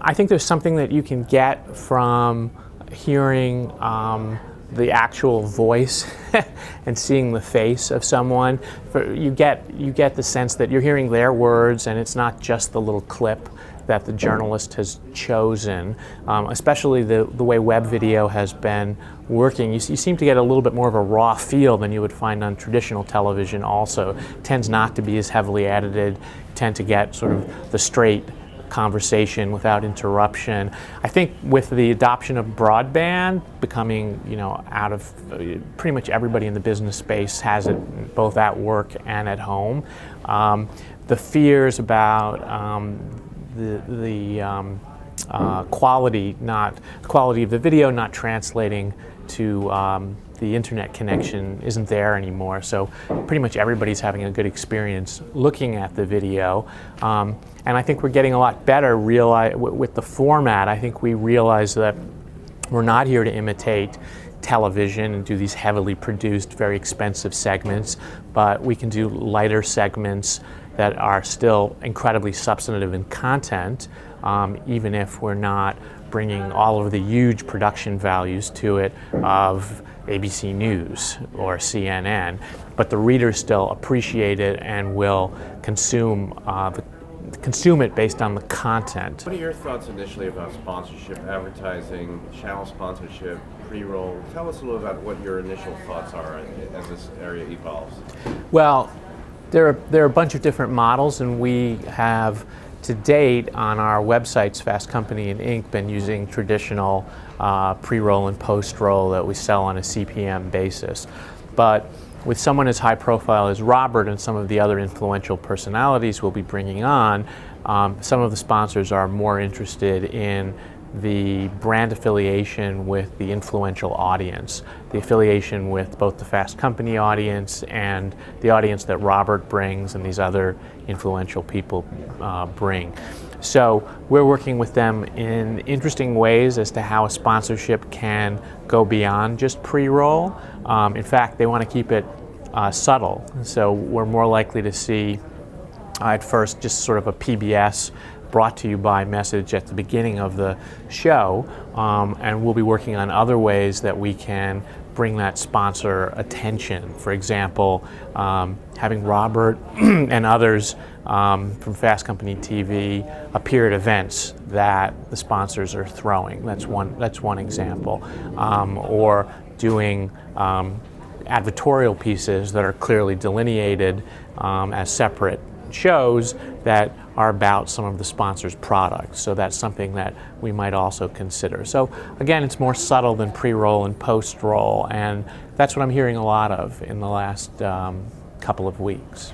I think there's something that you can get from hearing the actual voice and seeing the face of someone. You get the sense that you're hearing their words, and it's not just the little clip that the journalist has chosen. Especially the way web video has been working, you seem to get a little bit more of a raw feel than you would find on traditional television. Also, it tends not to be as heavily edited. You tend to get sort of the straight conversation without interruption. I think with the adoption of broadband becoming, out of pretty much everybody in the business space has it both at work and at home. The fears about the quality of the video not translating to the internet connection isn't there anymore. So pretty much everybody's having a good experience looking at the video. And I think we're getting a lot better with the format. I think we realize that we're not here to imitate television and do these heavily produced, very expensive segments, but we can do lighter segments that are still incredibly substantive in content, even if we're not bringing all of the huge production values to it of ABC News or CNN. But the readers still appreciate it and will consume it based on the content. What are your thoughts initially about sponsorship, advertising, channel sponsorship, pre-roll? Tell us a little about what your initial thoughts are as this area evolves. Well, there are a bunch of different models, and we have to date on our websites, Fast Company and Inc., been using traditional pre-roll and post-roll that we sell on a CPM basis. But with someone as high profile as Robert and some of the other influential personalities we'll be bringing on, some of the sponsors are more interested in the brand affiliation with the influential audience, the affiliation with both the Fast Company audience and the audience that Robert brings and these other influential people bring. So we're working with them in interesting ways as to how a sponsorship can go beyond just pre-roll. In fact, they want to keep it subtle. So we're more likely to see at first just sort of a PBS brought to you by message at the beginning of the show, and we'll be working on other ways that we can bring that sponsor attention. For example, having Robert and others from Fast Company TV appear at events that the sponsors are throwing. That's one example. Or doing advertorial pieces that are clearly delineated as separate shows that are about some of the sponsor's products. So that's something that we might also consider. So again, it's more subtle than pre-roll and post-roll, and that's what I'm hearing a lot of in the last couple of weeks.